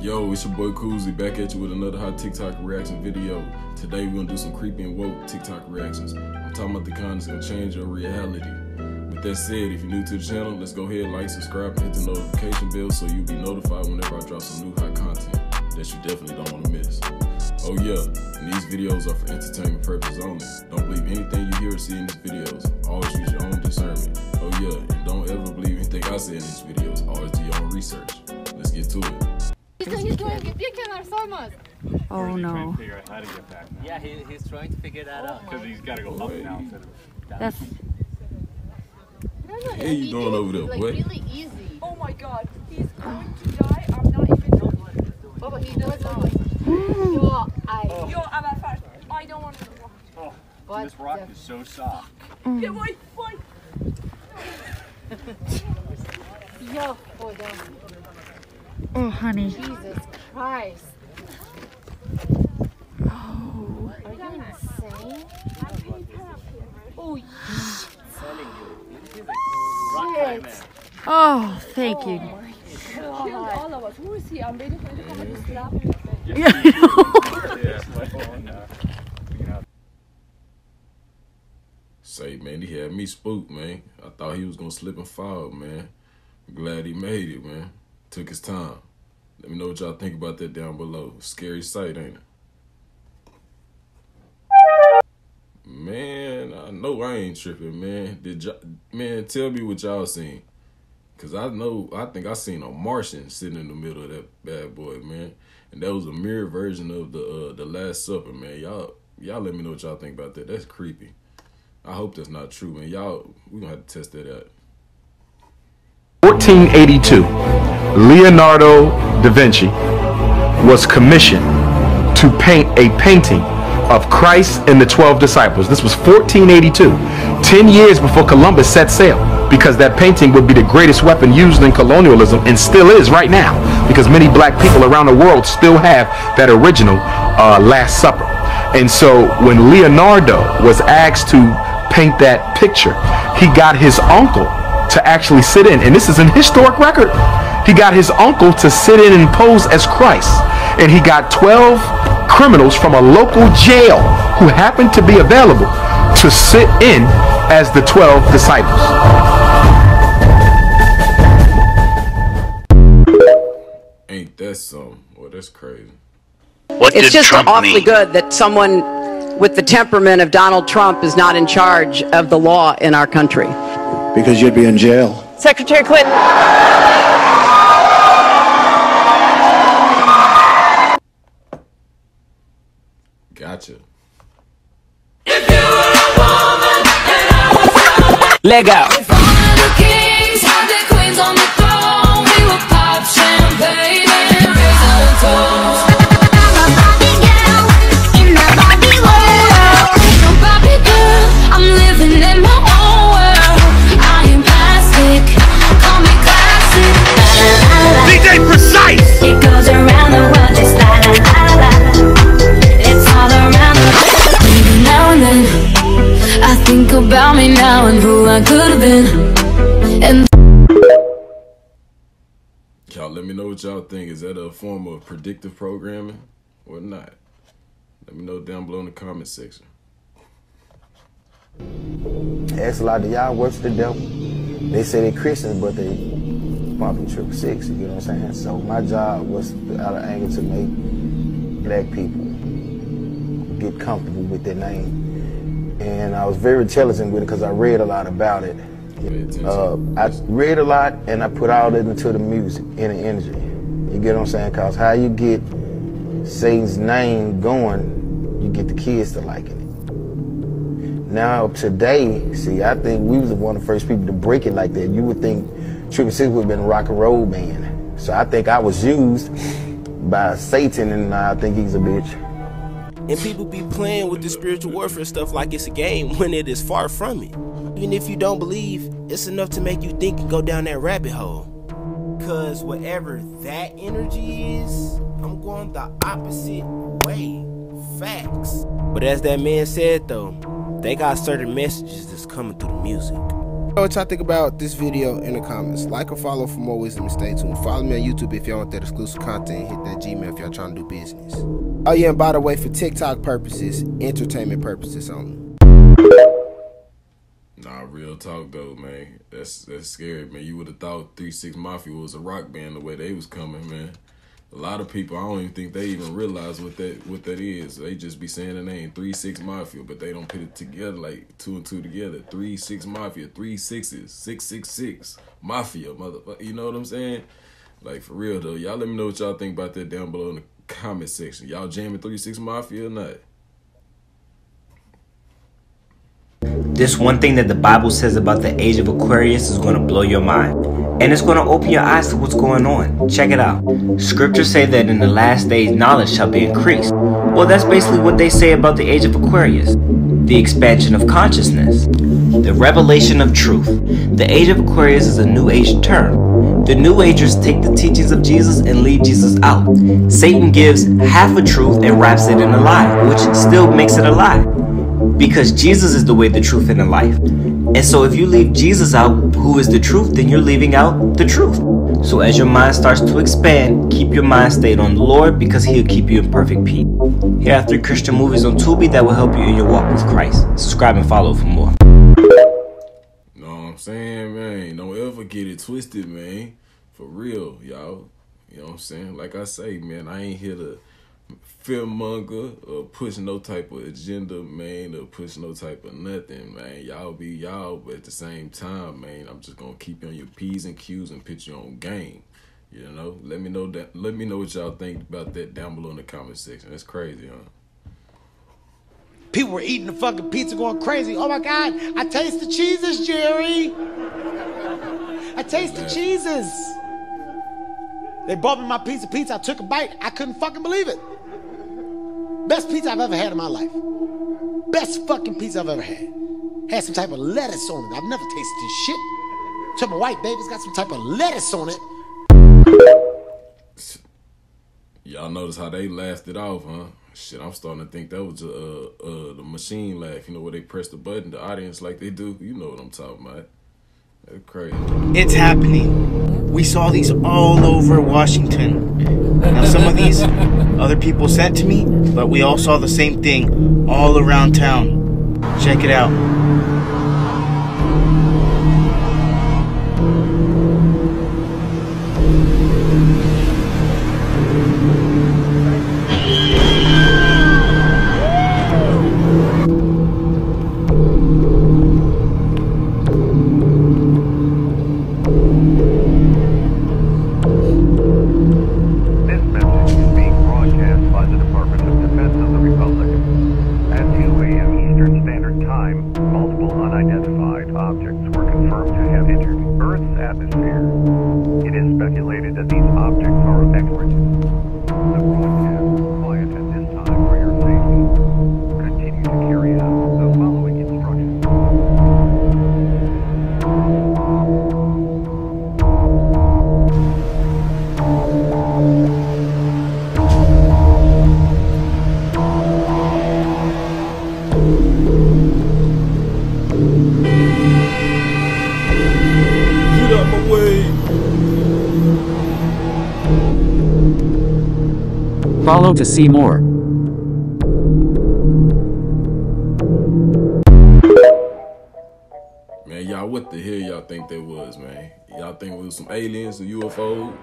Yo, it's your boy Koozie back at you with another hot TikTok reaction video. Today we're gonna do some creepy and woke TikTok reactions. I'm talking about the kind that's gonna change your reality. With that said, if you're new to the channel, let's go ahead, like, subscribe, and hit the notification bell so you'll be notified whenever I drop some new hot content that you definitely don't want to miss. Oh yeah, and these videos are for entertainment purposes only. Don't believe anything you hear or see in these videos. Always use your own discernment. Oh yeah, and don't ever believe anything I say in these videos. Always do your own research. Let's get to it. Oh no. Trying to figure out how to get back now. Yeah, he's trying to figure that out. Because he's got to go up now instead of down. That's Hey, you doing over there, boy? Really easy. Oh my god, he's going to die. I'm not even joking. Baba, he knows not. Yo, I'm first. I don't want to watch. Oh, this rock is so soft. Yeah, wait. Yo, hold on. oh honey. Jesus Christ. Oh. Are you insane? Oh, shit. Oh, thank you. Killed all of us. Who is he? I'm waiting for him to come and slap him. Say, man, he had me spooked, man. I thought he was gonna slip and fall, man. I'm glad he made it, man. Took his time. Let me know what y'all think about that down below. Scary sight, ain't it? Man, I know I ain't tripping, man. Man, tell me what y'all seen. Cause I think I seen a Martian sitting in the middle of that bad boy, man. And that was a mirror version of the Last Supper, man. Y'all let me know what y'all think about that. That's creepy. I hope that's not true, man. We gonna have to test that out. 1482, Leonardo da Vinci was commissioned to paint a painting of Christ and the 12 disciples. This was 1482, 10 years before Columbus set sail, because that painting would be the greatest weapon used in colonialism, and still is right now, because many black people around the world still have that original Last Supper. And so when Leonardo was asked to paint that picture, he got his uncle to actually sit in, and this is an historic record. He got his uncle to sit in and pose as Christ, and he got 12 criminals from a local jail who happened to be available to sit in as the 12 disciples. Ain't that something? Well, that's crazy. It's just awfully good that someone with the temperament of Donald Trump is not in charge of the law in our country. Because you'd be in jail. Secretary Clinton. Gotcha. Let go. About me now and who I could have been. And y'all let me know what y'all think. Is that a form of predictive programming or not? Let me know down below in the comment section. Ask a lot of y'all worship the devil. They say they Christians, but they bumping 666, you know what I'm saying? So my job was out of anger to make black people get comfortable with their name. And I was very intelligent with it because I read a lot about it. I read a lot and I put all that into the music and the energy. You get what I'm saying? Because how you get Satan's name going, you get the kids to liking it. Now today, see, I think we was one of the first people to break it like that. You would think 666 would have been a rock and roll band. So I think I was used by Satan, and I think he's a bitch. And people be playing with the spiritual warfare stuff like it's a game when it is far from it. Even if you don't believe, it's enough to make you think and go down that rabbit hole. Cause whatever that energy is, I'm going the opposite way. Facts. But as that man said though, they got certain messages that's coming through the music. Know what y'all think about this video in the comments. Like or follow for more wisdom and stay tuned. Follow me on YouTube if y'all want that exclusive content. Hit that Gmail if y'all trying to do business. Oh yeah, and by the way, for TikTok purposes, entertainment purposes only. Nah, real talk though, man. That's scary, man. You would have thought 3 6 Mafia was a rock band the way they was coming, man. A lot of people, I don't even think they even realize what that is. They just be saying the name 3 6 Mafia, but they don't put it together like 2 and 2 together. 3 6 Mafia, 3 6s, 666 Mafia, motherfucker. You know what I'm saying? Like for real though, y'all let me know what y'all think about that down below in the comment section. Y'all jamming 3 6 Mafia or not? This one thing that the Bible says about the age of Aquarius is going to blow your mind. And it's going to open your eyes to what's going on. Check it out. Scriptures say that in the last days knowledge shall be increased. Well, that's basically what they say about the age of Aquarius. The expansion of consciousness. The revelation of truth. The age of Aquarius is a new age term. The new agers take the teachings of Jesus and leave Jesus out. Satan gives half a truth and wraps it in a lie, which still makes it a lie. Because Jesus is the way, the truth, and the life. And so if you leave Jesus out, who is the truth, then you're leaving out the truth. So as your mind starts to expand, keep your mind stayed on the Lord, because He'll keep you in perfect peace. Here are 3 Christian movies on Tubi that will help you in your walk with Christ. Subscribe and follow for more. Know what I'm saying, man? Don't ever get it twisted, man. For real, y'all. You know what I'm saying? Like I say, man, I ain't here to fearmonger or push no type of agenda, man, or push no type of nothing, man. Y'all be y'all, but at the same time, man, I'm just gonna keep you on your P's and Q's and put you on game. You know, let me know what y'all think about that down below in the comment section. That's crazy, huh? People were eating the fucking pizza going crazy. Oh my God, I taste the cheeses, Jerry. I taste the cheeses. They brought me my piece of pizza. I took a bite. I couldn't fucking believe it. Best pizza I've ever had in my life. Best fucking pizza I've ever had. Had some type of lettuce on it. I've never tasted this shit. Told my white baby's got some type of lettuce on it. Y'all notice how they laughed it off, huh? Shit, I'm starting to think that was the machine laugh. You know, where they press the button, the audience like they do. You know what I'm talking about. That's crazy. It's happening. We saw these all over Washington. Now some of these other people sent to me, but we all saw the same thing all around town. Check it out. Follow to see more. Man, y'all, what the hell y'all think that was, man? Y'all think it was some aliens or UFOs?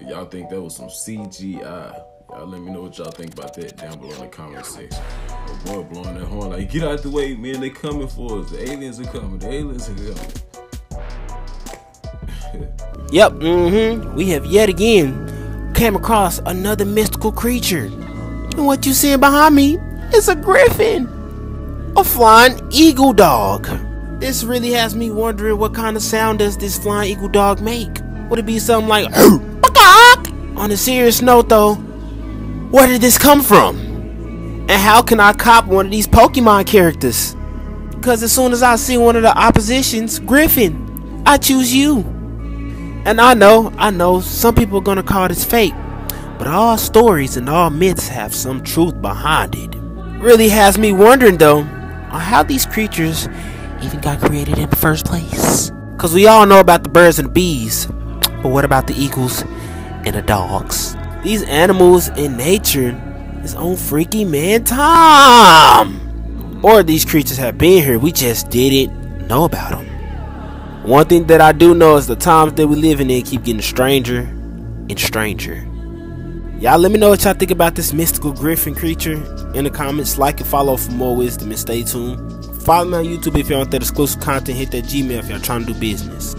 Or y'all think that was some CGI? Y'all let me know what y'all think about that down below in the comment section. Oh boy, blowing that horn like, get out the way, man. They coming for us. The aliens are coming. The aliens are coming. Yep, we have yet again came across another mystical creature. And what you seeing behind me is a griffin. A flying eagle dog. This really has me wondering, what kind of sound does this flying eagle dog make? Would it be something like on a serious note though, where did this come from? And how can I cop one of these Pokemon characters? Because as soon as I see one of the oppositions, Griffin, I choose you. And I know, some people are gonna call this fake, but all stories and all myths have some truth behind it. Really has me wondering though, on how these creatures even got created in the first place. Because we all know about the birds and the bees. But what about the eagles and the dogs? These animals in nature is on freaky man time. Or these creatures have been here, we just didn't know about them. One thing that I do know is the times that we living in keep getting stranger and stranger. Y'all let me know what y'all think about this mystical griffin creature in the comments. Like and follow for more wisdom and stay tuned. Follow me on YouTube if y'all want that exclusive content. Hit that Gmail if y'all trying to do business.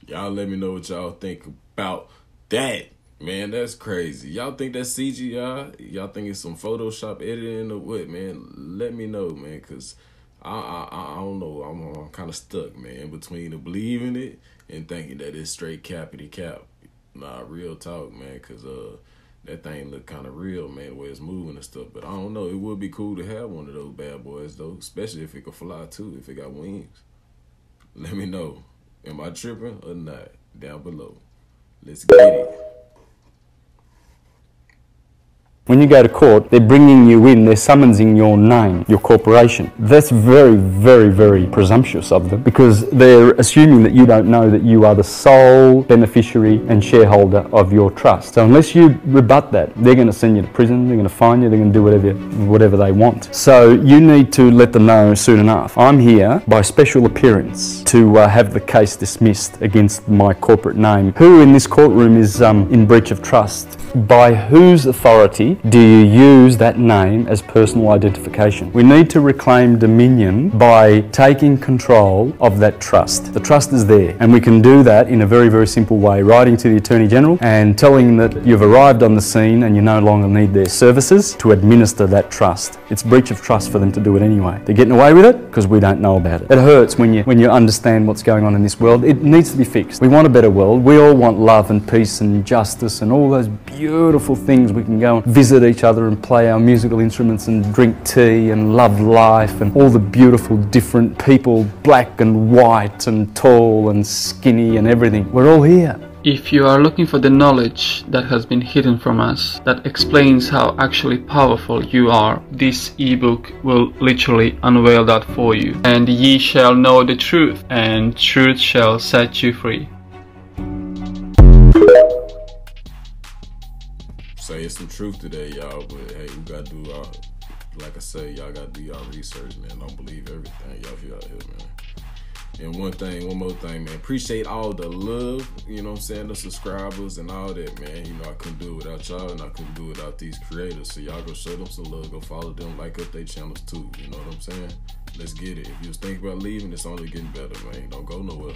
Y'all let me know what y'all think about that. Man, that's crazy. Y'all think that's CGI? Y'all think it's some Photoshop editing or what, man? Let me know, man, because I don't know. I'm kind of stuck, man, between believing it and thinking that it's straight cappity cap. Nah, real talk, man, because that thing look kind of real, man, the way it's moving and stuff. But I don't know. It would be cool to have one of those bad boys, though, especially if it could fly, too, if it got wings. Let me know. Am I tripping or not? Down below. Let's get it. When you go to court, they're bringing you in, they're summoning your name, your corporation. That's very, very, very presumptuous of them, because they're assuming that you don't know that you are the sole beneficiary and shareholder of your trust. So unless you rebut that, they're going to send you to prison, they're going to fine you, they're going to do whatever they want. So you need to let them know soon enough. I'm here by special appearance to have the case dismissed against my corporate name. Who in this courtroom is in breach of trust? By whose authority do you use that name as personal identification? We need to reclaim dominion by taking control of that trust. The trust is there, and we can do that in a very, very simple way. Writing to the Attorney General and telling them that you've arrived on the scene and you no longer need their services to administer that trust. It's breach of trust for them to do it anyway. They're getting away with it because we don't know about it. It hurts when you understand what's going on in this world. It needs to be fixed. We want a better world. We all want love and peace and justice and all those beautiful things. We can go and visit each other and play our musical instruments and drink tea and love life and all the beautiful different people, black and white and tall and skinny and everything. We're all here. If you are looking for the knowledge that has been hidden from us, that explains how actually powerful you are, this ebook will literally unveil that for you. And ye shall know the truth, and truth shall set you free. Saying some truth today, y'all, but hey, we gotta do our, like I say, y'all gotta do y'all research, man. Don't believe everything y'all hear out here, man. And one more thing, man. Appreciate all the love, you know what I'm saying, the subscribers and all that, man. You know, I couldn't do it without y'all, and I couldn't do it without these creators. So y'all go show them some love, go follow them, like up their channels too, you know what I'm saying? Let's get it. If you was thinking about leaving, it's only getting better, man. Don't go nowhere.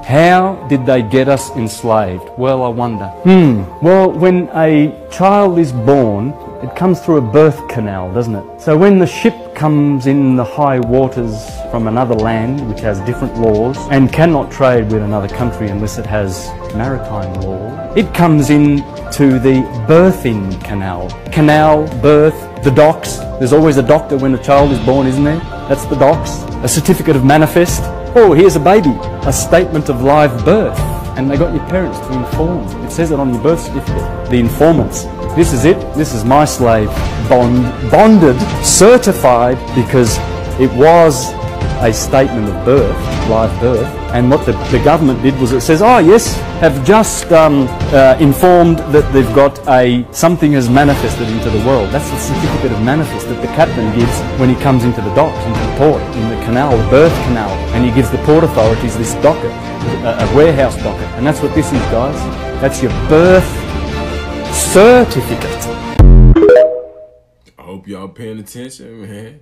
How did they get us enslaved? Well, I wonder. Well, when a child is born, it comes through a birth canal, doesn't it? So when the ship comes in the high waters from another land, which has different laws, and cannot trade with another country unless it has maritime law, it comes into the birthing canal. Canal, birth, the docks. There's always a doctor when a child is born, isn't there? That's the docks. A certificate of manifest. Oh, here's a baby. A statement of live birth. And they got your parents to inform. It says it on your birth certificate. The informants. This is it. This is my slave. Bonded, certified, because it was a statement of birth, live birth. And what the government did was it says, oh yes, have just informed that they've got something has manifested into the world. That's the certificate of manifest that the captain gives when he comes into the docks, into the port, in the canal, the birth canal. And he gives the port authorities this docket, a warehouse docket. And that's what this is, guys. That's your birth certificate. I hope y'all paying attention, man.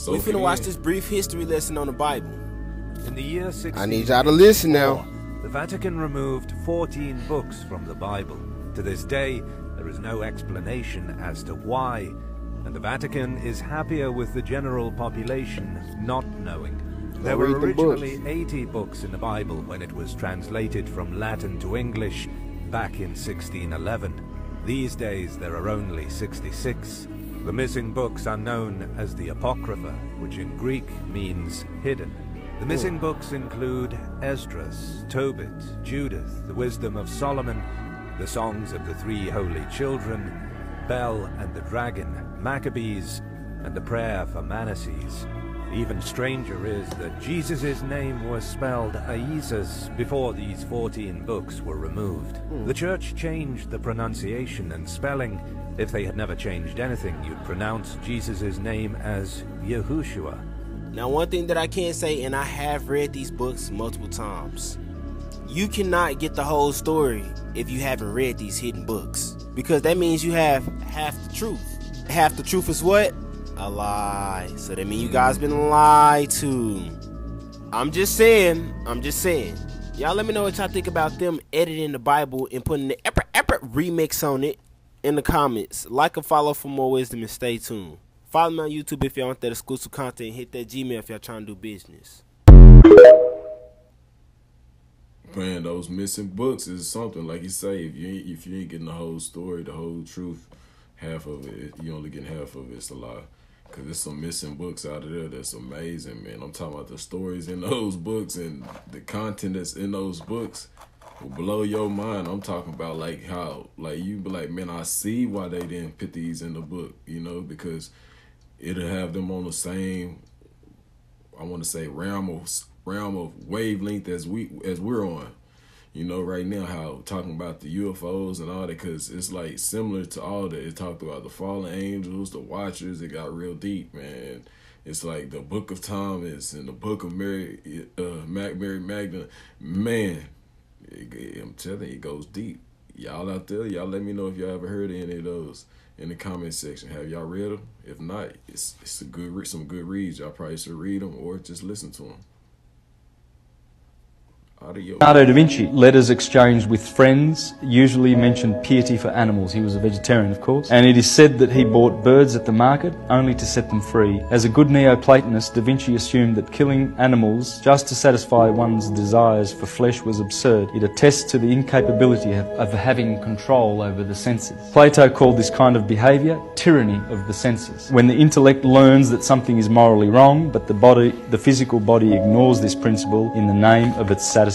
We finna watch this brief history lesson on the Bible. In the year 16, I need y'all to listen now. The Vatican removed 14 books from the Bible. To this day, there is no explanation as to why, and the Vatican is happier with the general population not knowing. There were originally 80 books in the Bible when it was translated from Latin to English back in 1611. These days there are only 66. The missing books are known as the Apocrypha, which in Greek means hidden. The missing books include Esdras, Tobit, Judith, the Wisdom of Solomon, the Songs of the Three Holy Children, Bel and the Dragon, Maccabees, and a prayer for Manasseh. Even stranger is that Jesus' name was spelled Aesus before these 14 books were removed. The church changed the pronunciation and spelling. If they had never changed anything, you'd pronounce Jesus' name as Yahushua. Now, one thing that I can say, and I have read these books multiple times, you cannot get the whole story if you haven't read these hidden books, because that means you have half the truth. Half the truth is what? A lie. So that means you guys been lied to. I'm just saying. Y'all let me know what y'all think about them editing the Bible and putting the remix on it in the comments. Like and follow for more wisdom and stay tuned. Follow me on YouTube if y'all want that exclusive content. Hit that Gmail if y'all trying to do business. Man, those missing books is something, like you say, if you ain't getting the whole story, the whole truth, half of it, you only getting half of it, it's a lie. Because there's some missing books out of there that's amazing, man. I'm talking about the stories in those books and the content that's in those books will blow your mind. I'm talking about like how, like you be like, man, I see why they didn't put these in the book, you know, because it'll have them on the same, I want to say, realm of wavelength as we're on. You know, right now, how talking about the UFOs and all that, because it's like similar to all that. It talked about the fallen angels, the watchers. It got real deep, man. It's like the Book of Thomas and the Book of Mary Magdalene. Man, I'm telling you, it goes deep. Y'all out there, y'all let me know if y'all ever heard of any of those in the comment section. Have y'all read them? If not, it's some good reads. Y'all probably should read them or just listen to them. Leonardo da Vinci, letters exchanged with friends, usually mentioned piety for animals. He was a vegetarian, of course. And it is said that he bought birds at the market only to set them free. As a good Neoplatonist, da Vinci assumed that killing animals just to satisfy one's desires for flesh was absurd. It attests to the incapability of having control over the senses. Plato called this kind of behavior tyranny of the senses. When the intellect learns that something is morally wrong, but the physical body ignores this principle in the name of its satisfaction.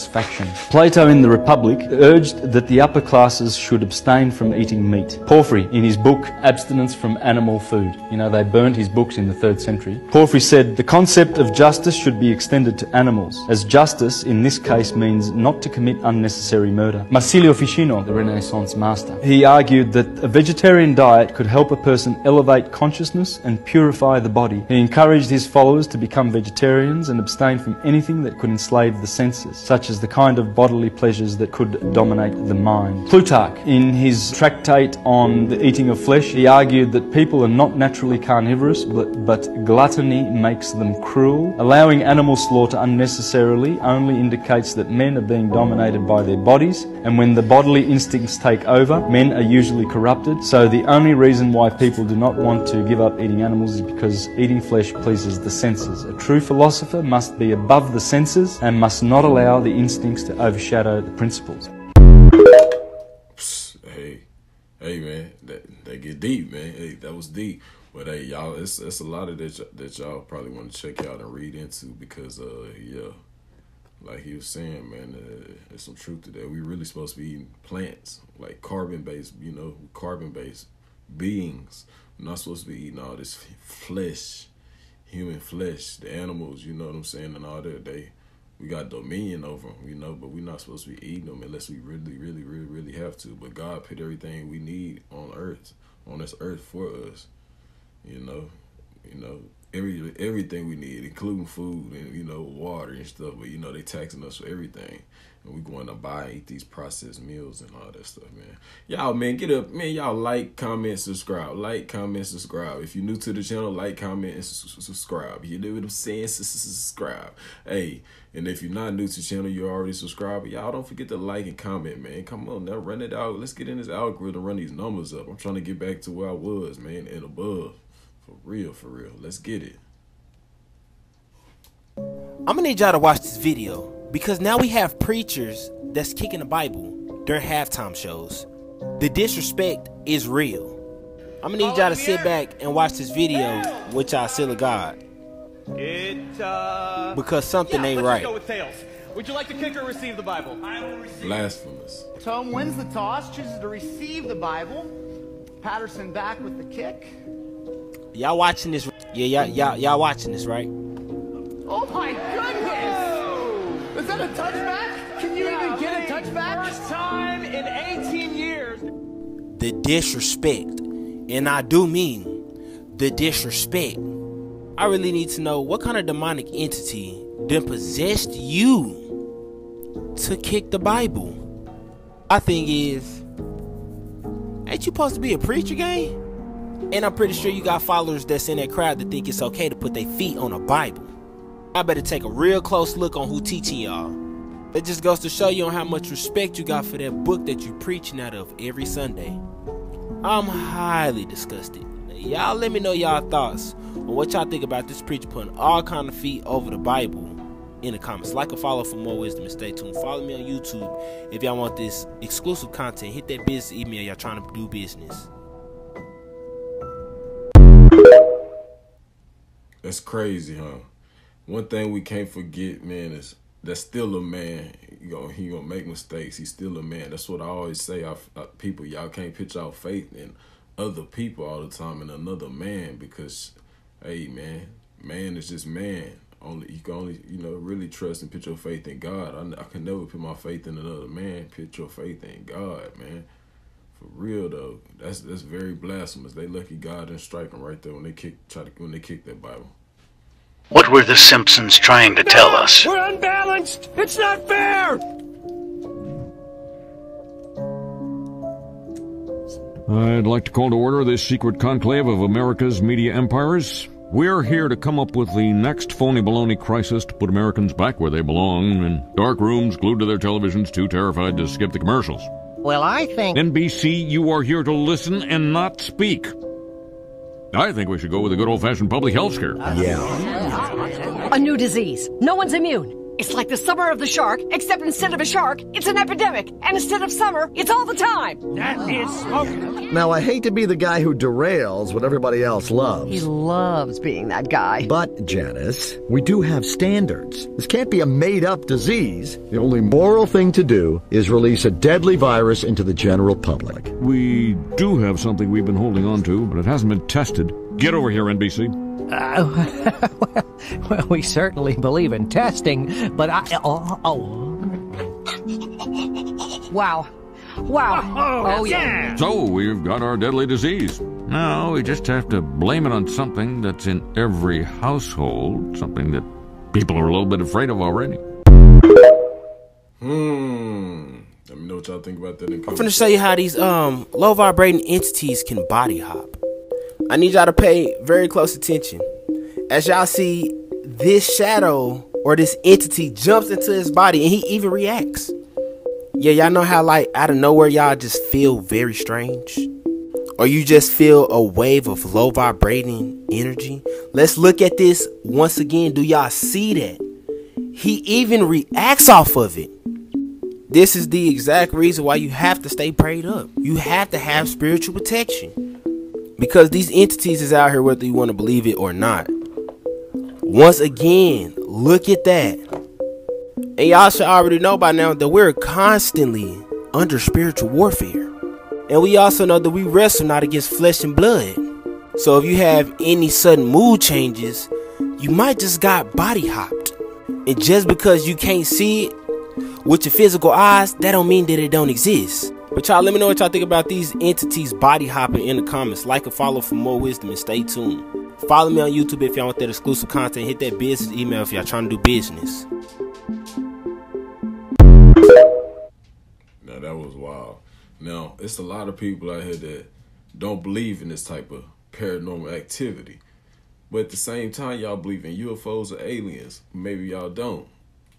Plato in the Republic urged that the upper classes should abstain from eating meat. Porphyry, in his book Abstinence from Animal Food, you know, they burned his books in the 3rd century. Porphyry said the concept of justice should be extended to animals, as justice in this case means not to commit unnecessary murder. Marsilio Ficino, the Renaissance master, he argued that a vegetarian diet could help a person elevate consciousness and purify the body. He encouraged his followers to become vegetarians and abstain from anything that could enslave the senses, such as the kind of bodily pleasures that could dominate the mind. Plutarch, in his tractate on the eating of flesh, he argued that people are not naturally carnivorous, but gluttony makes them cruel. Allowing animal slaughter unnecessarily only indicates that men are being dominated by their bodies, and when the bodily instincts take over, men are usually corrupted. So the only reason why people do not want to give up eating animals is because eating flesh pleases the senses. A true philosopher must be above the senses and must not allow the instincts to overshadow the principles. Hey man, that get deep, man. Hey, that was deep. But hey, y'all, it's a lot of that y'all probably want to check out and read into, because yeah, like he was saying, man, there's some truth to that. We really supposed to be eating plants, like carbon-based, you know, carbon-based beings. We're not supposed to be eating all this flesh, human flesh, the animals, you know what I'm saying, and all that. We got dominion over them, you know, but we're not supposed to be eating them unless we really have to. But God put everything we need on earth, on this earth for us, you know, everything we need, including food and, you know, water and stuff. But, you know, they taxing us for everything. And we going to buy and eat these processed meals and all that stuff, man. Y'all, man, get up. Man, y'all like, comment, subscribe. Like, comment, subscribe. If you're new to the channel, like, comment, and subscribe. You know what I'm saying? Subscribe. Hey, and if you're not new to the channel, you're already subscribed. Y'all don't forget to like and comment, man. Come on now, run it out. Let's get in this algorithm, run these numbers up. I'm trying to get back to where I was, man, and above. For real. Let's get it. I'm gonna need y'all to watch this video, because now we have preachers that's kicking the Bible during halftime shows. The disrespect is real. I'm gonna need y'all to sit back and watch this video with y'all seal of God. Because something ain't right. Go with tails. Would you like to kick or receive the Bible? I will receive. Blasphemous. Tom wins the toss, chooses to receive the Bible. Patterson back with the kick. Y'all watching this Yeah, y'all watching this, right? Oh my goodness! Is that a touchback? Can you even get a touchback? First time in 18 years. The disrespect, and I do mean the disrespect. I really need to know what kind of demonic entity then possessed you to kick the Bible. My thing is, ain't you supposed to be a preacher, gang? And I'm pretty sure you got followers that's in that crowd that think it's okay to put their feet on a Bible. I better take a real close look on who teaching y'all. It just goes to show you on how much respect you got for that book that you preaching out of every Sunday. I'm highly disgusted. Y'all let me know y'all thoughts on what y'all think about this preacher putting all kind of feet over the Bible in the comments. Like or follow for more wisdom and stay tuned. Follow me on YouTube if y'all want this exclusive content. Hit that business email y'all trying to do business. That's crazy, huh? One thing we can't forget, man, is that's still a man. He gonna make mistakes. He's still a man. That's what I always say. People, y'all can't put y'all faith in other people all the time and another man, because, hey, man is just man. You can only, really trust and put your faith in God. I can never put my faith in another man. Put your faith in God, man. For real though, that's very blasphemous. They lucky God didn't strike them right there when they kicked that Bible. What were the Simpsons trying to tell us? We're unbalanced! It's not fair! I'd like to call to order this secret conclave of America's media empires. We're here to come up with the next phony baloney crisis to put Americans back where they belong, in dark rooms glued to their televisions, too terrified to skip the commercials. Well, I think... NBC, you are here to listen and not speak. I think we should go with a good old-fashioned public health scare. Yeah. A new disease. No one's immune. It's like the summer of the shark, except instead of a shark, it's an epidemic. And instead of summer, it's all the time. That is smoking. Now, I hate to be the guy who derails what everybody else loves. He loves being that guy. But, Janice, we do have standards. This can't be a made-up disease. The only moral thing to do is release a deadly virus into the general public. We do have something we've been holding on to, but it hasn't been tested. Get over here, NBC. Well, we certainly believe in testing, but Wow. Oh, yeah. So, we've got our deadly disease. Now, we just have to blame it on something that's in every household, something that people are a little bit afraid of already. Let me know what y'all think about that in comments. I'm finna show you how these low vibrating entities can body hop. I need y'all to pay very close attention. As y'all see, this shadow or this entity jumps into his body and he even reacts. Yeah, y'all know how like out of nowhere y'all just feel very strange? Or you just feel a wave of low vibrating energy? Let's look at this once again. Do y'all see that? He even reacts off of it. This is the exact reason why you have to stay prayed up. You have to have spiritual protection. Because these entities is out here whether you want to believe it or not. Once again, look at that. And y'all should already know by now that we're constantly under spiritual warfare. And we also know that we wrestle not against flesh and blood. So if you have any sudden mood changes, you might just got body hopped. And just because you can't see it with your physical eyes, that don't mean that it don't exist. But y'all let me know what y'all think about these entities body hopping in the comments. Like and follow for more wisdom and stay tuned. Follow me on YouTube if y'all want that exclusive content. Hit that business email if y'all trying to do business. Now that was wild. Now, it's a lot of people out here that don't believe in this type of paranormal activity. But at the same time, y'all believe in UFOs or aliens. Maybe y'all don't.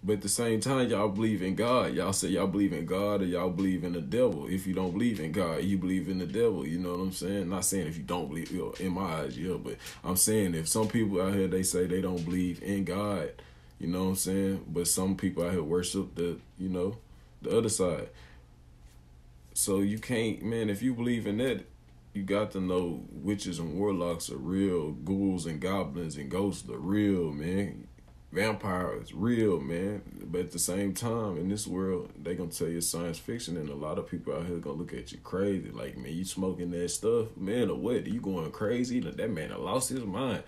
But at the same time, y'all believe in God. Y'all say y'all believe in God or y'all believe in the devil. If you don't believe in God, you believe in the devil. You know what I'm saying? Not saying if you don't believe, in my eyes, yeah. But I'm saying if some people out here, they say they don't believe in God. You know what I'm saying? But some people out here worship the other side. So you can't, man, if you believe in that, you got to know witches and warlocks are real. Ghouls and goblins and ghosts are real, man. Vampires, real, man. But at the same time, in this world, they gonna tell you science fiction, and a lot of people out here gonna look at you crazy. Like, man, you smoking that stuff, man, or what? You going crazy? That man done lost his mind.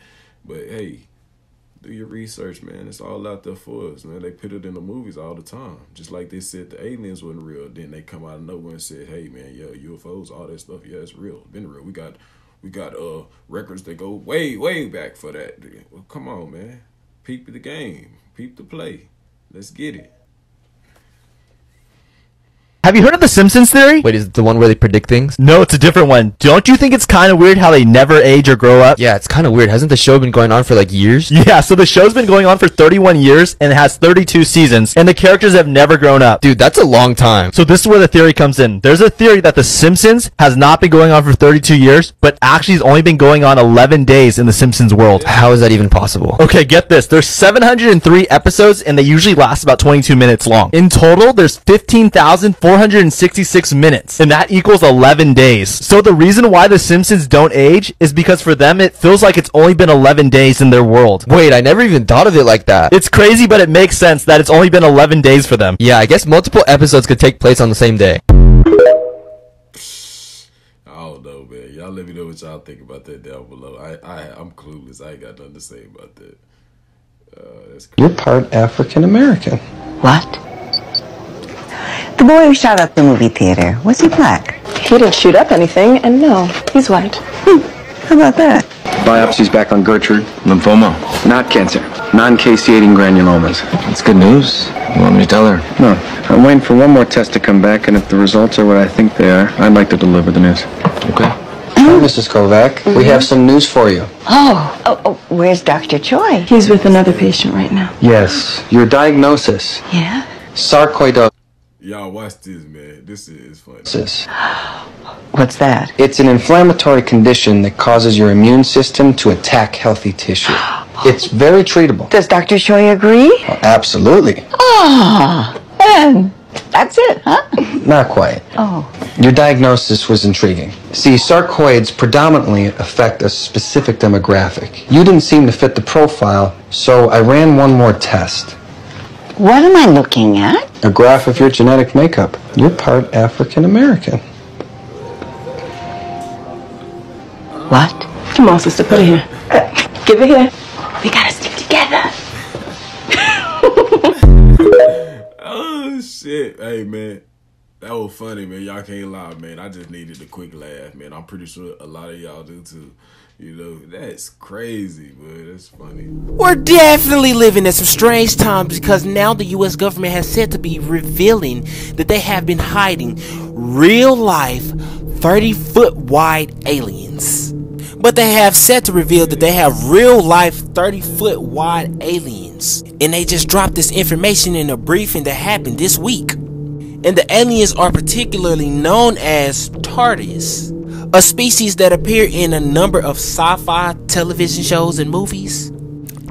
But hey, do your research, man. It's all out there for us, man. They put it in the movies all the time. Just like they said the aliens wasn't real. Then they come out of nowhere and said, hey, man, yeah, UFOs, all that stuff, yeah, it's real. Been real. We got records that go way, way back for that. Well, come on, man. Peep the game. Peep the play. Let's get it. Have you heard of the Simpsons theory? Wait, is it the one where they predict things? No, it's a different one. Don't you think it's kind of weird how they never age or grow up? Yeah, it's kind of weird. Hasn't the show been going on for like years? Yeah, so the show's been going on for 31 years and it has 32 seasons and the characters have never grown up. Dude, that's a long time. So this is where the theory comes in. There's a theory that the Simpsons has not been going on for 32 years, but actually has only been going on 11 days in the Simpsons world. How is that even possible? Okay, get this. There's 703 episodes and they usually last about 22 minutes long. In total, there's 15,466 minutes, and that equals 11 days. So the reason why the Simpsons don't age is because for them it feels like it's only been 11 days in their world. Wait, I never even thought of it like that. It's crazy, but it makes sense that it's only been 11 days for them. Yeah, I guess multiple episodes could take place on the same day. I don't know, man. Y'all let me know what y'all think about that down below. I'm clueless. I ain't got nothing to say about that. That's crazy. You're part African American. What? The boy who shot up the movie theater, was he black? He didn't shoot up anything, and no, he's white. How about that? Biopsy's back on Gertrude. Lymphoma. Not cancer. Non-caseating granulomas. That's good news. You want me to tell her? No. I'm waiting for one more test to come back, and if the results are what I think they are, I'd like to deliver the news. Okay. Hi, Mrs. Kovac. We have some news for you. Oh, where's Dr. Choi? He's with another patient right now. Yes. Your diagnosis. Yeah? Sarcoidosis. Y'all watch this, man. This is funny. What's that? It's an inflammatory condition that causes your immune system to attack healthy tissue. It's very treatable. Does Dr. Choi agree? Oh, absolutely. And that's it, huh? Not quite. Oh. Your diagnosis was intriguing. See, sarcoids predominantly affect a specific demographic. You didn't seem to fit the profile, so I ran one more test. What am I looking at? A graph of your genetic makeup. You're part African American. What? Come on, sister, put it here. Give it here. We gotta stick together. Oh, shit. Hey, man. That was funny, man. Y'all can't lie, man. I just needed a quick laugh, man. I'm pretty sure a lot of y'all do, too. You know, that's crazy, but that's funny. We're definitely living in some strange times because now the U.S. government has said to be revealing that they have been hiding real-life 30-foot wide aliens. But they have said to reveal that they have real-life 30-foot wide aliens. And they just dropped this information in a briefing that happened this week. And the aliens are particularly known as TARDIS, a species that appear in a number of sci-fi television shows and movies.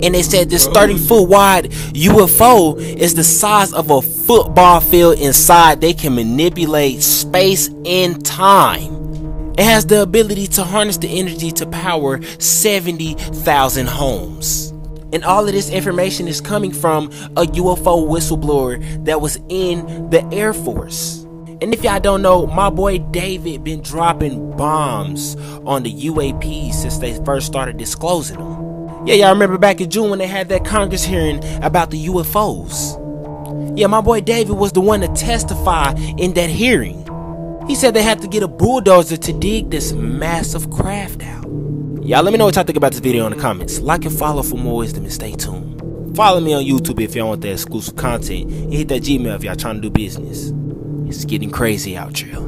And they said this 30-foot wide UFO is the size of a football field inside. They can manipulate space and time. It has the ability to harness the energy to power 70,000 homes. And all of this information is coming from a UFO whistleblower that was in the Air Force. And if y'all don't know, my boy David been dropping bombs on the UAPs since they first started disclosing them. Yeah, y'all remember back in June when they had that Congress hearing about the UFOs. Yeah, my boy David was the one to testify in that hearing. He said they had to get a bulldozer to dig this massive craft out. Y'all let me know what y'all think about this video in the comments. Like and follow for more wisdom and stay tuned. Follow me on YouTube if y'all want that exclusive content. And hit that Gmail if y'all trying to do business. It's getting crazy out here.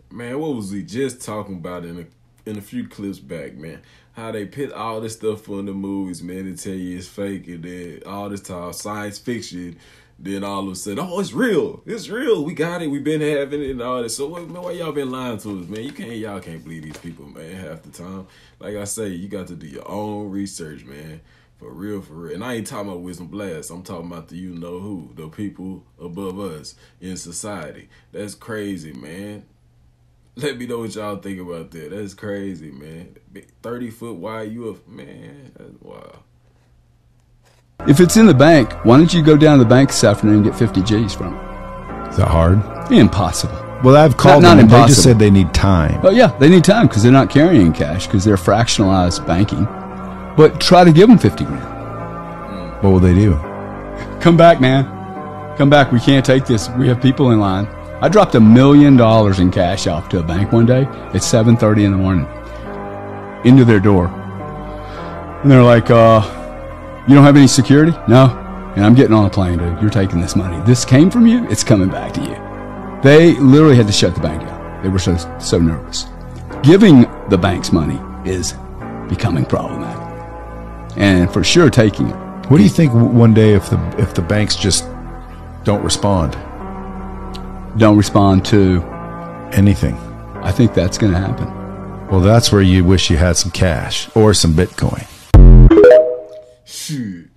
Man, what was he just talking about in a few clips back, man? How they put all this stuff on the movies, man, and tell you it's fake, and then all this time science fiction. Then all of a sudden, oh, it's real. It's real. We got it. We've been having it and all that. So why y'all been lying to us, man? Y'all can't believe these people, man, half the time. Like I say, you got to do your own research, man. For real, for real. And I ain't talking about Wisdom Blast. I'm talking about the you know who, the people above us in society. That's crazy, man. Let me know what y'all think about that. That's crazy, man. 30-foot wide UFO, man. That's wild. If it's in the bank, why don't you go down to the bank this afternoon and get 50 G's from it? Is that hard? Impossible. Well, I've called Not them, and they impossible. just said they need time. Oh yeah, they need time because they're not carrying cash because they're fractionalized banking. But try to give them 50 grand. What will they do? Come back, man. Come back. We can't take this. We have people in line. I dropped $1 million in cash off to a bank one day at 7:30 in the morning. Into their door. And they're like, you don't have any security? No. And I'm getting on a plane, dude. You're taking this money. This came from you. It's coming back to you. They literally had to shut the bank down. They were so nervous. Giving the banks money is becoming problematic. And for sure taking it. What do you think one day if the banks just don't respond? Don't respond to anything. I think that's going to happen. Well, that's where you wish you had some cash or some Bitcoin. Shoot.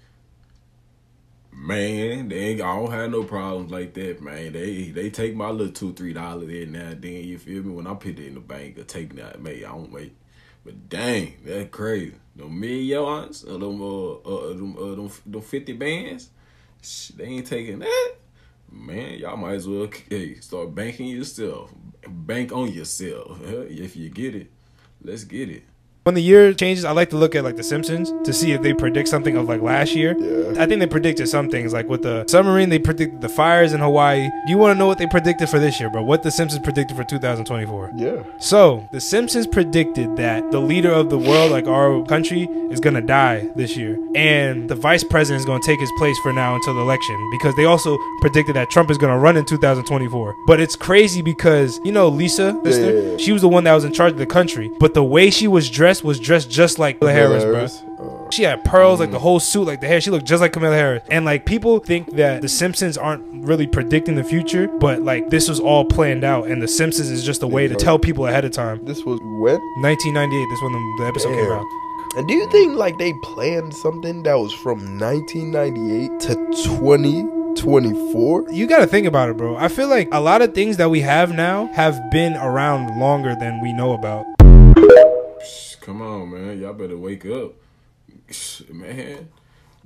Man, I don't have no problems like that, man. They take my little $2-3 every now and then, you feel me? When I put it in the bank, I take that, man. I don't wait. But dang, that's crazy. Them millions, them 50 bands, they ain't taking that. Man, y'all might as well start banking yourself. Bank on yourself. If you get it, let's get it. When the year changes, I like to look at like The Simpsons to see if they predict something of like last year. Yeah. I think they predicted some things. Like with the submarine, they predicted the fires in Hawaii. Do you want to know what they predicted for this year, bro? What The Simpsons predicted for 2024? Yeah. So, The Simpsons predicted that the leader of the world, like our country, is going to die this year. And the vice president is going to take his place for now until the election. Because they also predicted that Trump is going to run in 2024. But it's crazy because, you know, Lisa, sister, Yeah. she was the one that was in charge of the country. But the way she was dressed just like Kamala Harris, bro. She had pearls, like the whole suit, like the hair. She looked just like Kamala Harris. And like people think that The Simpsons aren't really predicting the future, but like this was all planned out, and The Simpsons is just a way to tell people ahead of time. This was when? 1998. This is when the episode came out. And do you think like they planned something that was from 1998 to 2024? You gotta think about it, bro. I feel like a lot of things that we have now have been around longer than we know about. Come on, man. Y'all better wake up. Man,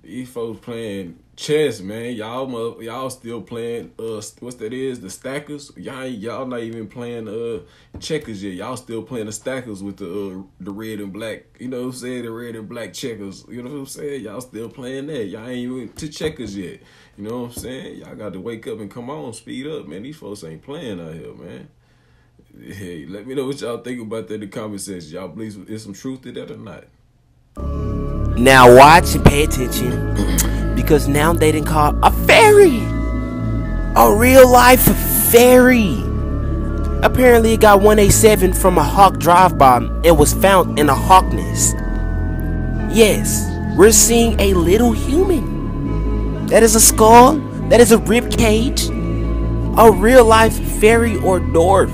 these folks playing chess, man. Y'all still playing, what's that is? The stackers? Y'all not even playing checkers yet. Y'all still playing the stackers with the red and black, you know what I'm saying? The red and black checkers. You know what I'm saying? Y'all still playing that. Y'all ain't even to checkers yet. You know what I'm saying? Y'all got to wake up and come on, speed up, man. These folks ain't playing out here, man. Hey, let me know what y'all think about that in the comment section. Y'all believe there's some truth to that or not? Now watch and pay attention, because now they didn't call a fairy, a real life fairy. Apparently it got 187 from a hawk drive-by and was found in a hawk nest. Yes, we're seeing a little human. That is a skull, that is a rib cage, a real life fairy or dwarf.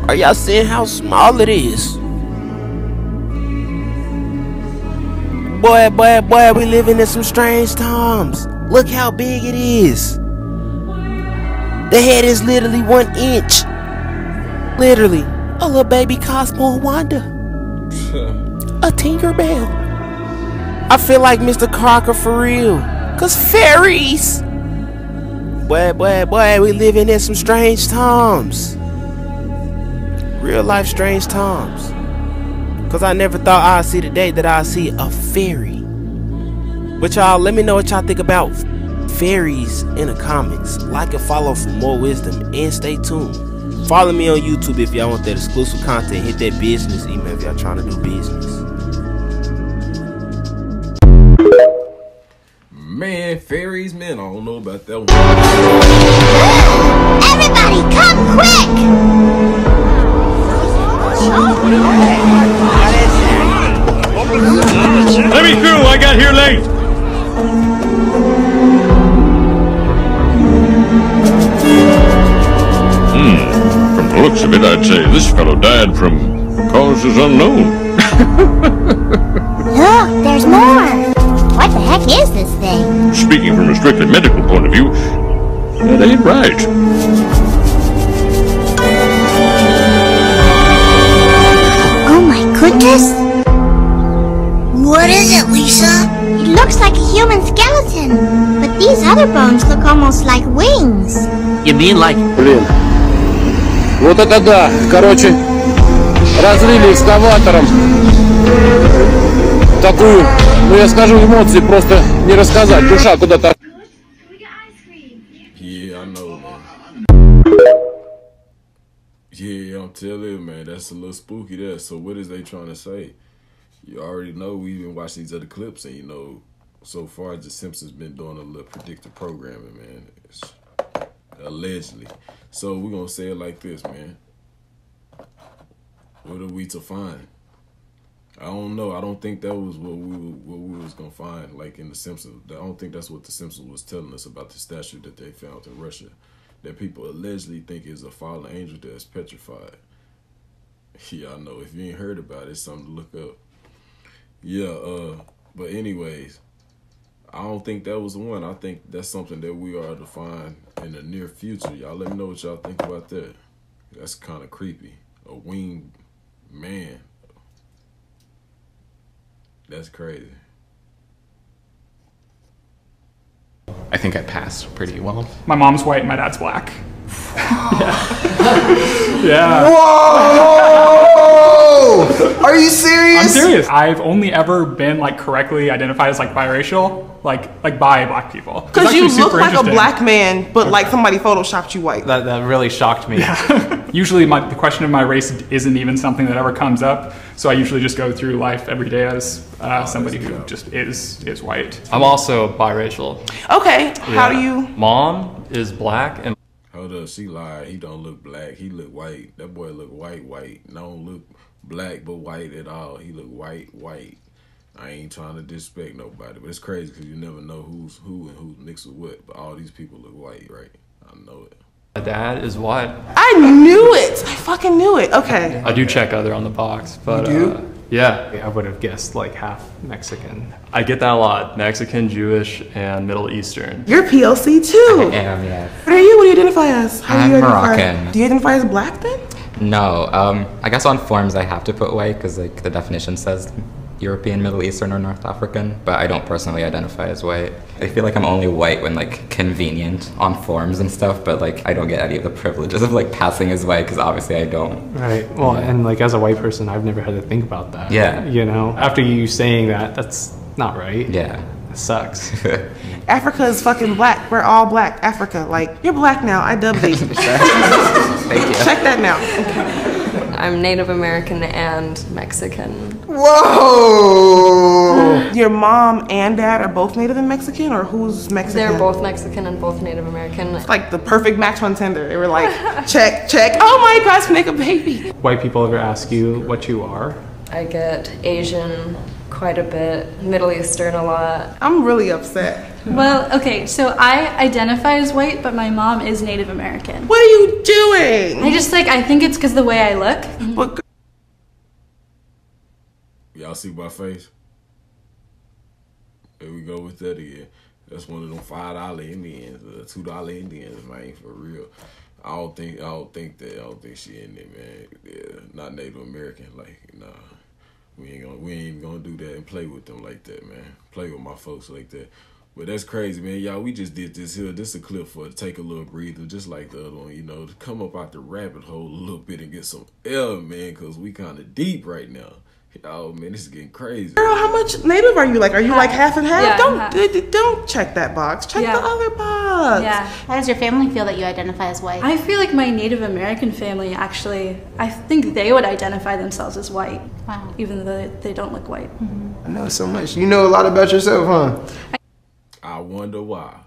Are y'all seeing how small it is? Boy, we living in some strange times. Look how big it is. The head is literally 1 inch. Literally, a little baby Cosmo Wanda. A Tinkerbell. I feel like Mr. Crocker for real. Cause fairies. Boy, we living in some strange times. Real life strange times. Cause I never thought I'd see the day that I'd see a fairy. But y'all, let me know what y'all think about fairies in the comments. Like and follow for more wisdom, and stay tuned. Follow me on YouTube if y'all want that exclusive content. Hit that business email if y'all trying to do business. Man, fairies, man, I don't know about that one. Everybody, come quick! Let me through, I got here late. From the looks of it, I'd say this fellow died from causes unknown. Look, there's more. What the heck is this thing? Speaking from a strictly medical point of view, that ain't right. Oh my goodness. What is it, Lisa? It looks like a human skeleton, but these other bones look almost like wings. You mean like... Блин. Вот это да. Короче, разлили экскаватором такую, ну я скажу, эмоции просто не рассказать. Душа куда-то. Yeah, I know, man. Yeah, I'm telling you, man, that's a little spooky there. So what is they trying to say? You already know, we've been watching these other clips, and you know, so far the Simpsons been doing a little predictive programming, man. It's allegedly. So we're gonna say it like this, man. What are we to find? I don't know. I don't think that was what we was gonna find, like in the Simpsons. I don't think that's what the Simpsons was telling us about the statue that they found in Russia, that people allegedly think is a fallen angel that's petrified. Yeah, I know. If you ain't heard about it, it's something to look up. Yeah, but anyways, I don't think that was the one. I think that's something that we are to find in the near future. Y'all let me know what y'all think about that. That's kind of creepy. A winged man. That's crazy. I think I passed pretty well. My mom's white and my dad's black. Yeah. Whoa! Are you serious? I'm serious. I've only ever been like correctly identified as like biracial, like by black people. Because you look like a black man, but like somebody photoshopped you white. That really shocked me. Yeah. Usually the question of my race isn't even something that ever comes up. So I usually just go through life every day as somebody who just is white. I'm also biracial. Okay, how do you? Mom is black and... Hold up, she lied. He don't look black. He look white. That boy look white. Don't look black but white at all. He look white. I ain't trying to disrespect nobody, but it's crazy because you never know who's who and who's mixed with what. But all these people look white, right? I know it. My dad is white. I knew it. I fucking knew it. Okay. I do check other on the box, but you do? Yeah. I would have guessed like half Mexican. I get that a lot. Mexican, Jewish, and Middle Eastern. You're PLC too. I am, yeah. What are you? What do you identify as? I'm Moroccan. Do you identify as black then? No. I guess on forms I have to put white because like the definition says European, Middle Eastern, or North African, but I don't personally identify as white. I feel like I'm only white when like convenient on forms and stuff, but like I don't get any of the privileges of like passing as white because obviously I don't. Right. Well, Yeah. and like as a white person, I've never had to think about that. Yeah. You know, after you saying that, that's not right. Yeah. It sucks. Africa is fucking black. We're all black. Africa, like you're black now. I dubbed thee. Thank you. Check that now. I'm Native American and Mexican. Whoa! Your mom and dad are both Native and Mexican, or who's Mexican? They're both Mexican and both Native American. It's like the perfect match on Tinder. They were like, check. Oh my gosh, make a baby. White people ever ask you what you are? I get Asian quite a bit, Middle Eastern a lot. I'm really upset. Well, okay, so I identify as white, but my mom is Native American. What are you doing? I think it's because the way I look. But y'all see my face? There we go with that again. That's one of them $5 Indians, $2 Indians, man, for real. I don't think she in there, man. Yeah, not Native American, like, nah. We ain't even gonna do that and play with them like that, man. Play with my folks like that. But that's crazy, man. Y'all, we just did this here. This is a clip for to take a little breather, just like the other one, you know, to come up out the rabbit hole a little bit and get some air, man, because we kind of deep right now. Oh, man, this is getting crazy. Girl, how much Native are you? Like, are you like half and half? Yeah, Don't check that box. Check the other box. Yeah. How does your family feel that you identify as white? I feel like my Native American family actually, I think they would identify themselves as white. Wow. Even though they don't look white. Mm-hmm. I know so much. You know a lot about yourself, huh? I wonder why.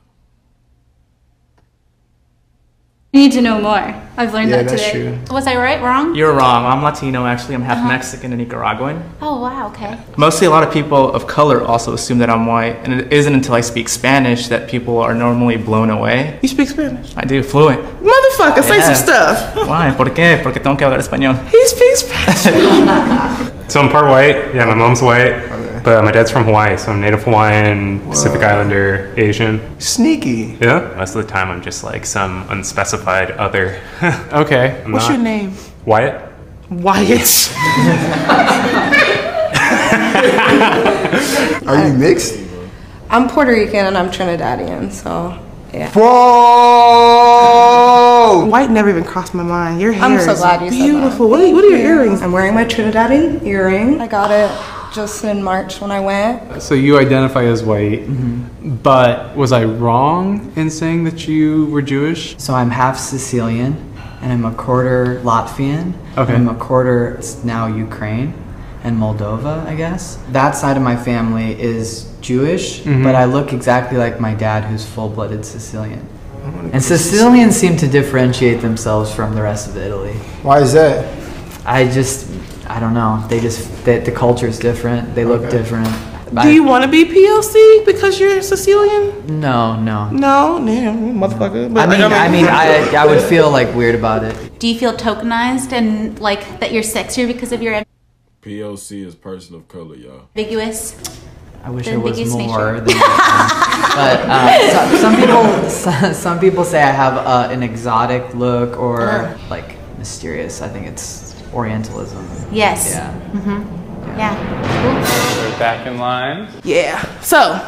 I need to know more. I've learned that today. True. Was I right, wrong? You're wrong. I'm Latino, actually. I'm half Mexican and Nicaraguan. Oh, wow, okay. Mostly a lot of people of color also assume that I'm white, and it isn't until I speak Spanish that people are normally blown away. You speak Spanish? I do, fluent. Motherfucker, say some stuff. Why? ¿Por qué? Porque tengo que hablar español. He speaks Spanish. So I'm part white. Yeah, my mom's white. But my dad's from Hawaii, so I'm Native Hawaiian, Pacific Islander, Asian. Sneaky. Yeah. Most of the time I'm just like some unspecified other. Okay. I'm What's not- your name? Wyatt. Wyatt. Are you mixed? I'm Puerto Rican and I'm Trinidadian, so yeah. Whoa! go. White never even crossed my mind. Your hair I'm so is glad you beautiful. said that. What are your earrings? I'm wearing my Trinidadian earring. I got it just in March when I went. So you identify as white, but was I wrong in saying that you were Jewish? So I'm half Sicilian, and I'm a quarter Latvian. Okay. I'm a quarter, it's now Ukraine and Moldova, I guess. That side of my family is Jewish, but I look exactly like my dad, who's full-blooded Sicilian. And Sicilians seem to differentiate themselves from the rest of Italy. Why is that? I don't know. The culture is different. They look different. Do you want to be POC because you're Sicilian? No. No, damn, motherfucker. But I would feel like weird about it. Do you feel tokenized and like that you're sexier because of your POC is person of color, y'all. ambiguous? I wish I was more than but some people say I have an exotic look or like mysterious. I think it's Orientalism. Yes. Yeah. Yeah. We're back in line. Yeah. So,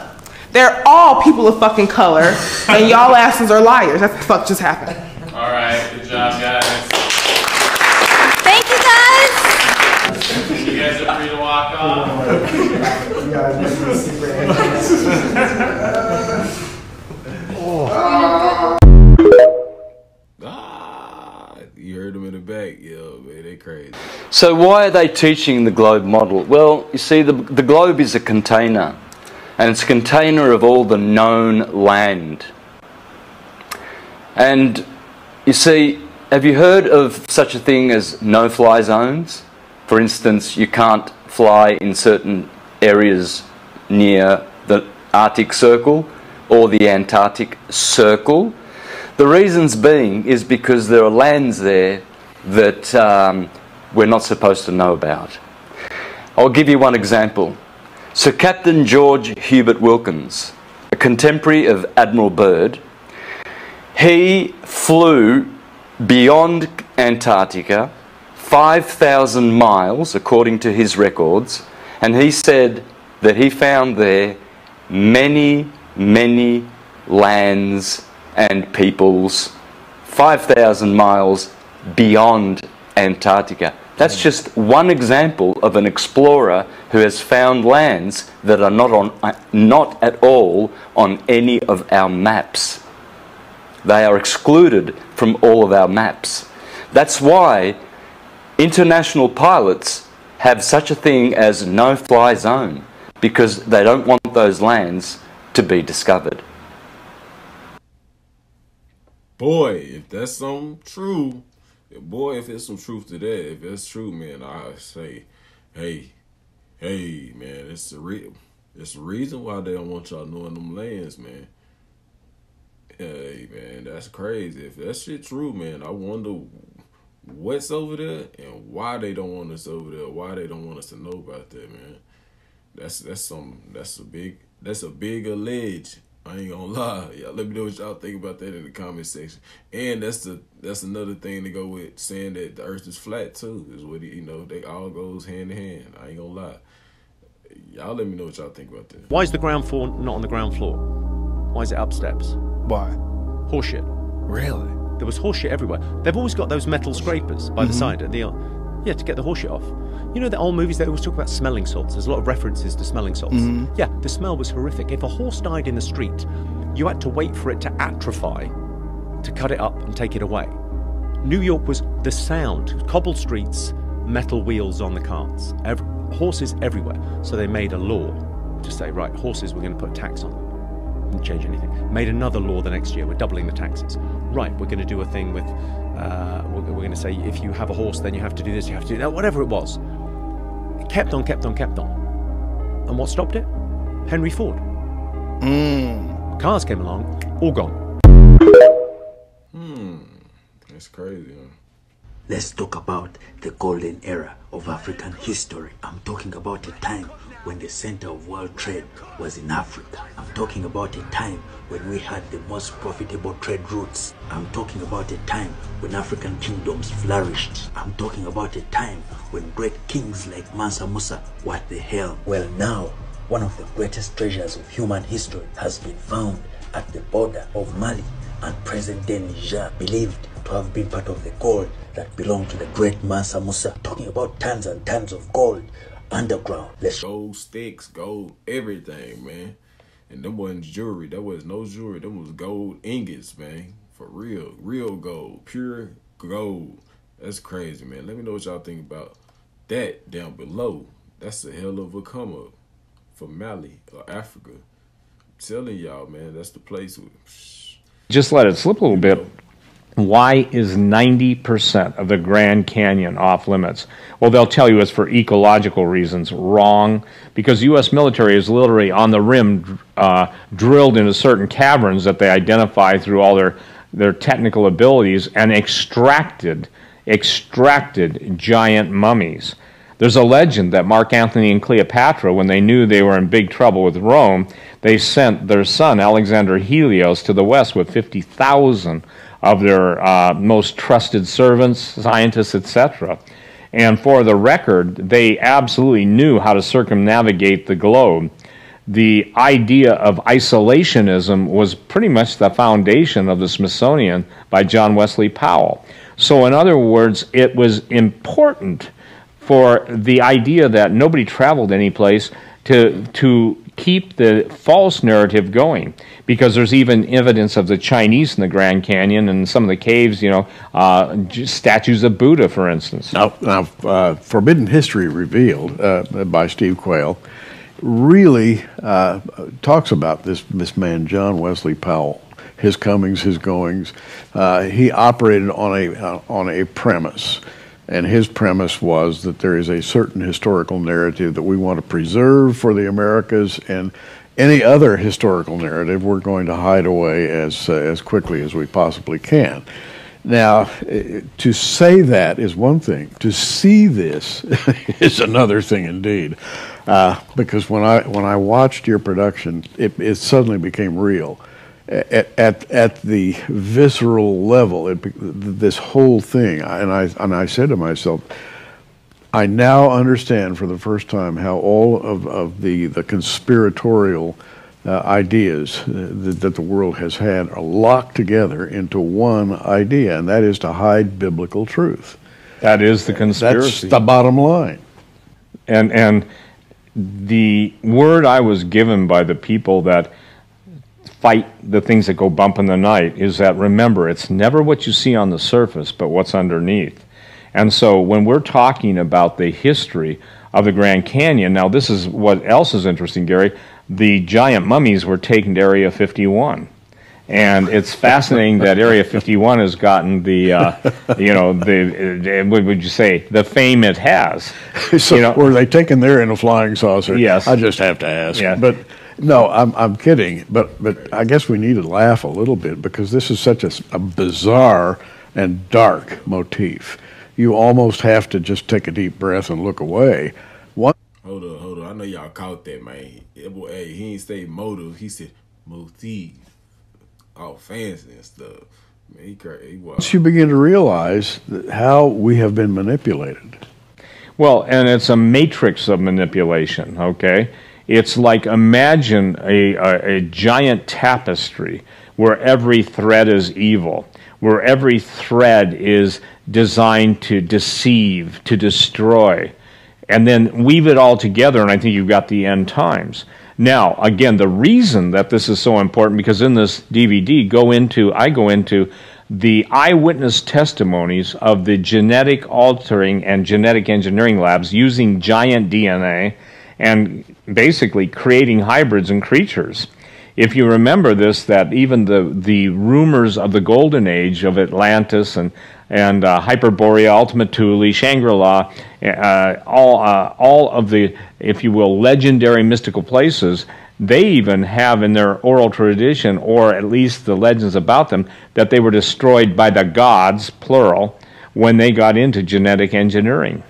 they're all people of fucking color, and y'all asses are liars. That's what the fuck just happened. All right, good job, guys. Thank you, guys. You guys are free to walk off. You heard them in the back, yo, man, they crazy. So why are they teaching the globe model? Well, you see, the globe is a container, and it's a container of all the known land. And you see, have you heard of such a thing as no-fly zones? For instance, you can't fly in certain areas near the Arctic Circle or the Antarctic Circle. The reasons being is because there are lands there that we're not supposed to know about. I'll give you one example. Sir Captain George Hubert Wilkins, a contemporary of Admiral Byrd, he flew beyond Antarctica 5,000 miles, according to his records, and he said that he found there many, many lands and peoples 5,000 miles beyond Antarctica. That's just one example of an explorer who has found lands that are not at all on any of our maps. They are excluded from all of our maps. That's why international pilots have such a thing as no-fly zone, because they don't want those lands to be discovered. Boy, if that's something true, boy, if it's some truth to that, if it's true, man, I say, hey, man, it's the reason why they don't want y'all knowing them lands, man. Hey, man, that's crazy. If that shit true, man, I wonder what's over there and why they don't want us over there, why they don't want us to know about that, man. That's a big allege. I ain't gonna lie. Y'all let me know what y'all think about that in the comment section. And that's another thing to go with saying that the earth is flat too. Is what they all goes hand in hand. I ain't gonna lie. Y'all let me know what y'all think about that. Why is the ground floor not on the ground floor? Why is it up steps? Why? Horseshit. Really? There was horseshit everywhere. They've always got those metal scrapers by the side at the yeah, to get the horseshit off. You know the old movies, they always talk about smelling salts. There's a lot of references to smelling salts. Yeah, the smell was horrific. If a horse died in the street, you had to wait for it to atrophy to cut it up and take it away. New York was the sound. Cobbled streets, metal wheels on the carts. Horses everywhere. So they made a law to say, right, horses, we're going to put a tax on them. Didn't change anything. Made another law the next year. We're doubling the taxes. Right, we're going to do a thing with, we're going to say, if you have a horse, then you have to do this, you have to do that, whatever it was. It kept on. And what stopped it? Henry Ford. Cars came along, all gone. That's crazy, huh? Let's talk about the golden era of African history. I'm talking about a time when the center of world trade was in Africa. I'm talking about a time when we had the most profitable trade routes. I'm talking about a time when African kingdoms flourished. I'm talking about a time when great kings like Mansa Musa were at the helm. Well, now, one of the greatest treasures of human history has been found at the border of Mali and present-day Niger, believed to to have been part of the gold that belonged to the great Mansa Musa. Talking about tons and tons of gold underground. Gold sticks, gold, everything, man. And them wasn't jewelry. That was no jewelry. Them was gold ingots, man. For real. Real gold. Pure gold. That's crazy, man. Let me know what y'all think about that down below. That's a hell of a come up for Mali or Africa. I'm telling y'all, man, that's the place. Just let it slip a little bit. Why is 90% of the Grand Canyon off limits? Well, they'll tell you it's for ecological reasons. Wrong, because U.S. military is literally on the rim drilled into certain caverns that they identify through all their technical abilities and extracted giant mummies. There's a legend that Mark Antony and Cleopatra, when they knew they were in big trouble with Rome, they sent their son Alexander Helios to the west with 50,000 of their most trusted servants, scientists, etc. And for the record, they absolutely knew how to circumnavigate the globe. The idea of isolationism was pretty much the foundation of the Smithsonian by John Wesley Powell. So in other words, it was important for the idea that nobody traveled any place to keep the false narrative going, because there's even evidence of the Chinese in the Grand Canyon and some of the caves, you know, statues of Buddha, for instance. Now Forbidden History Revealed by Steve Quayle really talks about this man, John Wesley Powell, his comings, his goings. He operated on a premise. And his premise was that there is a certain historical narrative that we want to preserve for the Americas, and any other historical narrative we're going to hide away as quickly as we possibly can. Now, to say that is one thing. To see this is another thing indeed. Because when I watched your production, it suddenly became real. At the visceral level, this whole thing, and I said to myself, I now understand for the first time how all of the conspiratorial ideas that the world has had are locked together into one idea, and that is to hide biblical truth. That is the conspiracy. That's the bottom line. And the word I was given by the people that fight the things that go bump in the night is that, remember, it's never what you see on the surface, but what's underneath. And so when we're talking about the history of the Grand Canyon, now this is what else is interesting, Gary. The giant mummies were taken to Area 51. And it's fascinating that Area 51 has gotten the, you know, what would you say, the fame it has. So you know, were they taken there in a flying saucer? Yes. I just have to ask. Yeah. But no, I'm kidding. But I guess we need to laugh a little bit, because this is such a bizarre and dark motif. You almost have to just take a deep breath and look away. Hold on. I know y'all caught that, man. Hey, he ain't say motive. He said motif. All fancy and stuff. Man, he crazy. Once you begin to realize how we have been manipulated. Well, and it's a matrix of manipulation, okay? It's like, imagine a giant tapestry where every thread is evil, where every thread is designed to deceive, to destroy, and then weave it all together, and I think you've got the end times. Now, again, the reason that this is so important, because in this DVD, I go into the eyewitness testimonies of the genetic altering and genetic engineering labs using giant DNA and basically creating hybrids and creatures. If you remember this, that even the rumors of the golden age of Atlantis and Hyperborea, Ultima Thule, Shangri-La, all of the, if you will, legendary mystical places, they even have in their oral tradition, or at least the legends about them, that they were destroyed by the gods, plural, when they got into genetic engineering.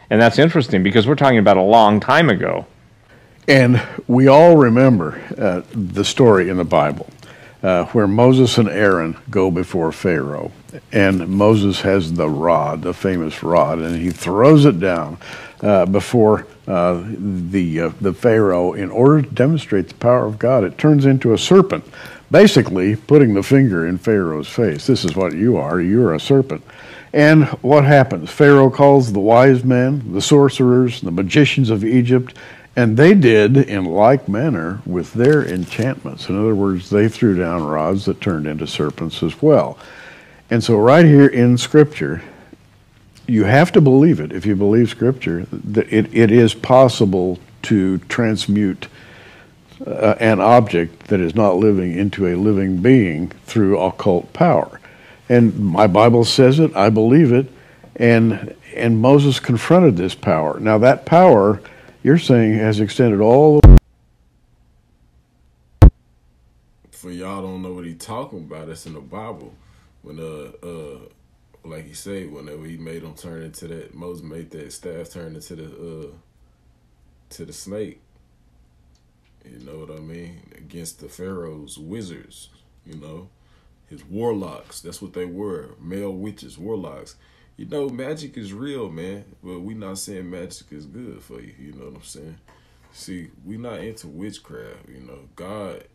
And that's interesting, because we're talking about a long time ago. And we all remember the story in the Bible where Moses and Aaron go before Pharaoh, and Moses has the rod, the famous rod, and he throws it down before the Pharaoh in order to demonstrate the power of God. It turns into a serpent, basically putting the finger in Pharaoh's face. This is what you are. You're a serpent. And what happens? Pharaoh calls the wise men, the sorcerers, the magicians of Egypt, and they did in like manner with their enchantments. In other words, they threw down rods that turned into serpents as well. And so right here in Scripture, you have to believe it. If you believe Scripture, that it is possible to transmute an object that is not living into a living being through occult power. And my Bible says it, I believe it, and Moses confronted this power. Now that power, you're saying, has extended all the way. For y'all don't know what he talking about, it's in the Bible. When like he said, whenever he made them turn into that, Moses made that staff turn into the snake. You know what I mean? Against the Pharaoh's wizards, you know, his warlocks. That's what they were, male witches, warlocks. You know, magic is real, man. But we not saying magic is good for you. You know what I'm saying? See, we not into witchcraft. You know, God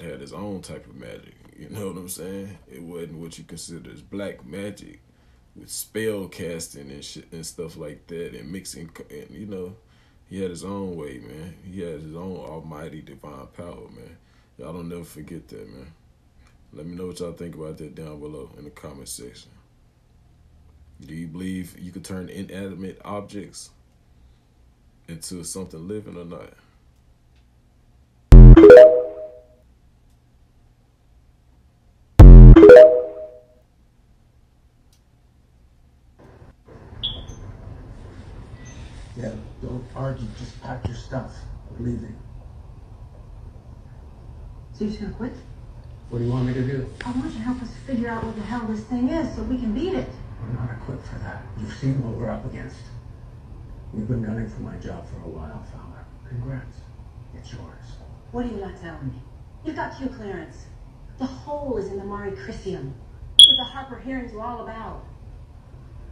had his own type of magic. You know what I'm saying? It wasn't what you consider as black magic with spell casting and shit and stuff like that and mixing. And you know, he had his own way, man. He had his own almighty divine power, man. Y'all don't never forget that, man. Let me know what y'all think about that down below in the comment section. Do you believe you could turn inanimate objects into something living or not? Yeah, don't argue, just pack your stuff. We're leaving. So you're just gonna quit? What do you want me to do? I want you to help us figure out what the hell this thing is so we can beat it. We're not equipped for that. You've seen what we're up against. We've been gunning for my job for a while, Fowler. Congrats. It's yours. What are you not telling me? You've got Q clearance. The hole is in the Mare Crisium. That's what the Harper hearings were all about.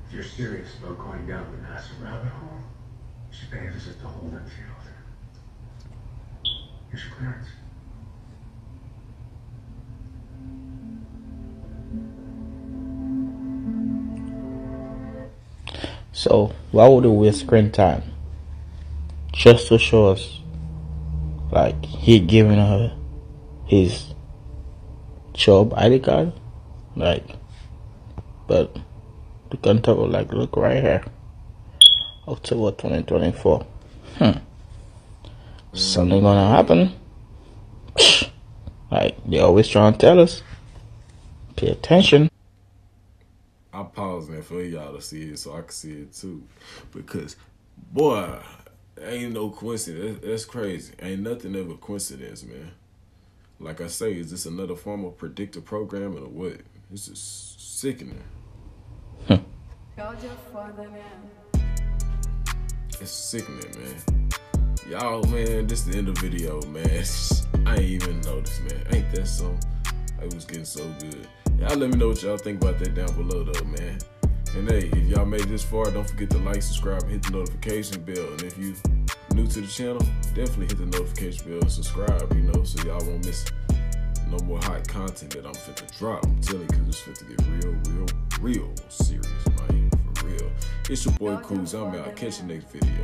If you're serious about going down the massive rabbit hole, you should pay a visit to Holden Field. Here's your clearance. So, why would we waste screen time? Just to show us, like, he giving her his job ID card? Like, but you can tell, like, look right here. October 2024. Something gonna happen. Like, they always trying to tell us. Pay attention. I paused there for y'all to see it so I can see it too. Because, boy, ain't no coincidence. That's crazy. Ain't nothing ever coincidence, man. Like I say, is this another form of predictive programming or what? This is sickening. It's sickening, man. Y'all, man, this is the end of the video, man. I ain't even noticed, man. Ain't that so? It was getting so good. Y'all let me know what y'all think about that down below, though, man. And hey, if y'all made it this far, don't forget to like, subscribe, and hit the notification bell. And if you new to the channel, definitely hit the notification bell and subscribe, you know, so y'all won't miss no more hot content that I'm fit to drop. I'm telling you, because it's fit to get real serious, man. For real. It's your boy Cruz. I'm out. Catch you next video.